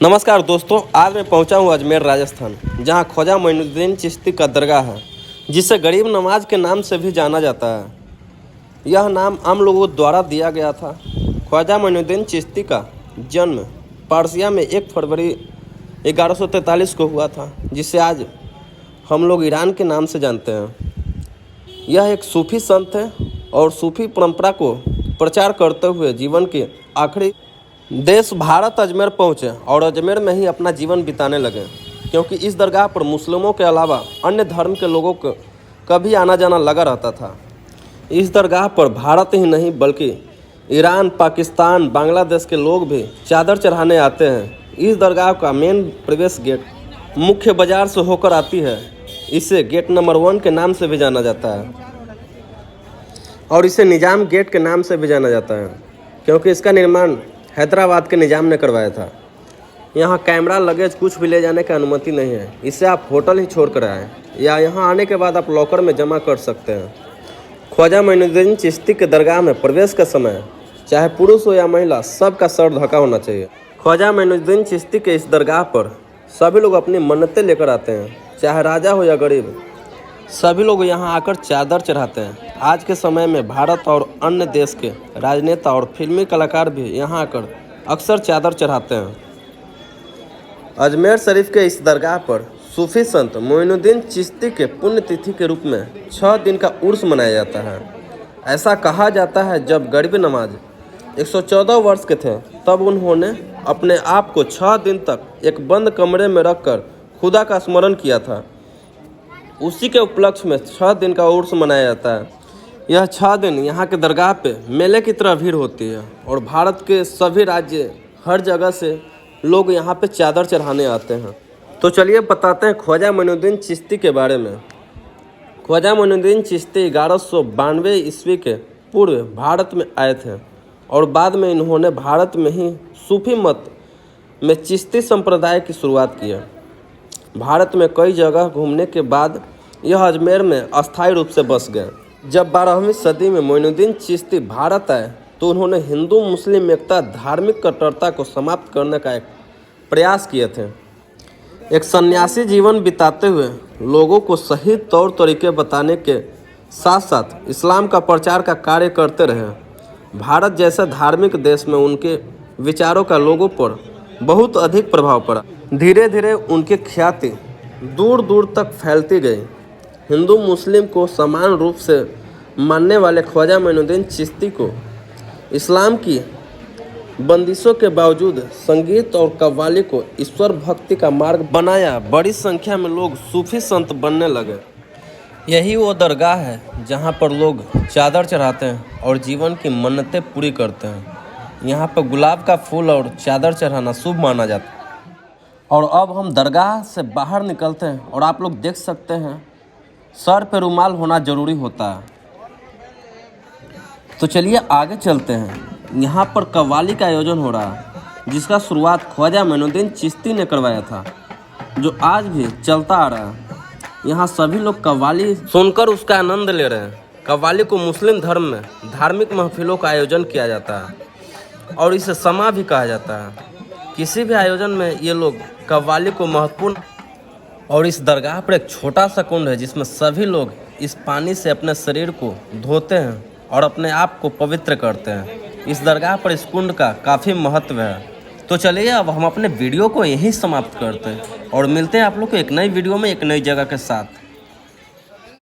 नमस्कार दोस्तों, आज मैं पहुंचा हूं अजमेर राजस्थान, जहां ख्वाजा मोइनुद्दीन चिश्ती का दरगाह है, जिसे गरीब नवाज के नाम से भी जाना जाता है। यह नाम आम लोगों द्वारा दिया गया था। ख्वाजा मोइनुद्दीन चिश्ती का जन्म पारसिया में 1 फरवरी 1143 को हुआ था, जिसे आज हम लोग ईरान के नाम से जानते हैं। यह एक सूफी संत है और सूफी परंपरा को प्रचार करते हुए जीवन के आखिरी देश भारत अजमेर पहुँचे और अजमेर में ही अपना जीवन बिताने लगे, क्योंकि इस दरगाह पर मुस्लिमों के अलावा अन्य धर्म के लोगों का भी आना जाना लगा रहता था। इस दरगाह पर भारत ही नहीं बल्कि ईरान, पाकिस्तान, बांग्लादेश के लोग भी चादर चढ़ाने आते हैं। इस दरगाह का मेन प्रवेश गेट मुख्य बाजार से होकर आती है। इसे गेट नंबर 1 के नाम से भी जाना जाता है और इसे निजाम गेट के नाम से भी जाना जाता है, क्योंकि इसका निर्माण हैदराबाद के निजाम ने करवाया था। यहाँ कैमरा, लगेज कुछ भी ले जाने की अनुमति नहीं है। इसे आप होटल ही छोड़ कर आएँ या यहाँ आने के बाद आप लॉकर में जमा कर सकते हैं। ख्वाजा मोइनुद्दीन चिश्ती के दरगाह में प्रवेश के समय चाहे पुरुष हो या महिला, सबका सर ढका होना चाहिए। ख्वाजा मोइनुद्दीन चिश्ती के इस दरगाह पर सभी लोग अपनी मन्नतें लेकर आते हैं, चाहे राजा हो या गरीब। सभी लोग यहाँ आकर चादर चढ़ाते हैं। आज के समय में भारत और अन्य देश के राजनेता और फिल्मी कलाकार भी यहाँ आकर अक्सर चादर चढ़ाते हैं। अजमेर शरीफ के इस दरगाह पर सूफी संत मोइनुद्दीन चिश्ती के पुण्यतिथि के रूप में 6 दिन का उर्स मनाया जाता है। ऐसा कहा जाता है, जब गरीब नवाज 114 वर्ष के थे, तब उन्होंने अपने आप को 6 दिन तक एक बंद कमरे में रखकर खुदा का स्मरण किया था। उसी के उपलक्ष्य में 6 दिन का उर्स मनाया जाता है। यह 6 दिन यहाँ के दरगाह पे मेले की तरह भीड़ होती है और भारत के सभी राज्य, हर जगह से लोग यहाँ पे चादर चढ़ाने आते हैं। तो चलिए बताते हैं ख्वाजा मोइनुद्दीन चिश्ती के बारे में। ख्वाजा मोइनुद्दीन चिश्ती 1192 ईस्वी के पूर्व भारत में आए थे और बाद में इन्होंने भारत में ही सूफी मत में चिश्ती संप्रदाय की शुरुआत की है। भारत में कई जगह घूमने के बाद यह अजमेर में अस्थायी रूप से बस गए। जब 12वीं सदी में मोइनुद्दीन चिश्ती भारत आए, तो उन्होंने हिंदू मुस्लिम एकता, धार्मिक कट्टरता को समाप्त करने का एक प्रयास किए थे। एक सन्यासी जीवन बिताते हुए लोगों को सही तौर तरीके बताने के साथ साथ इस्लाम का प्रचार का कार्य करते रहे। भारत जैसे धार्मिक देश में उनके विचारों का लोगों पर बहुत अधिक प्रभाव पड़ा। धीरे धीरे उनकी ख्याति दूर दूर तक फैलती गई। हिंदू मुस्लिम को समान रूप से मानने वाले ख्वाजा मोइनुद्दीन चिश्ती को इस्लाम की बंदिशों के बावजूद संगीत और कव्वाली को ईश्वर भक्ति का मार्ग बनाया। बड़ी संख्या में लोग सूफी संत बनने लगे। यही वो दरगाह है जहाँ पर लोग चादर चढ़ाते हैं और जीवन की मन्नतें पूरी करते हैं। यहाँ पर गुलाब का फूल और चादर चढ़ाना शुभ माना जाता है। और अब हम दरगाह से बाहर निकलते हैं और आप लोग देख सकते हैं, सर पे रुमाल होना ज़रूरी होता है। तो चलिए आगे चलते हैं। यहाँ पर कव्वाली का आयोजन हो रहा है, जिसका शुरुआत ख्वाजा मोइनुद्दीन चिश्ती ने करवाया था, जो आज भी चलता आ रहा है। यहाँ सभी लोग कव्वाली सुनकर उसका आनंद ले रहे हैं। कव्वाली को मुस्लिम धर्म में धार्मिक महफिलों का आयोजन किया जाता है और इसे समा भी कहा जाता है। किसी भी आयोजन में ये लोग कव्वाली को महत्वपूर्ण। और इस दरगाह पर एक छोटा सा कुंड है, जिसमें सभी लोग इस पानी से अपने शरीर को धोते हैं और अपने आप को पवित्र करते हैं। इस दरगाह पर इस कुंड का काफ़ी महत्व है। तो चलिए अब हम अपने वीडियो को यहीं समाप्त करते हैं और मिलते हैं आप लोग को एक नई वीडियो में एक नई जगह के साथ।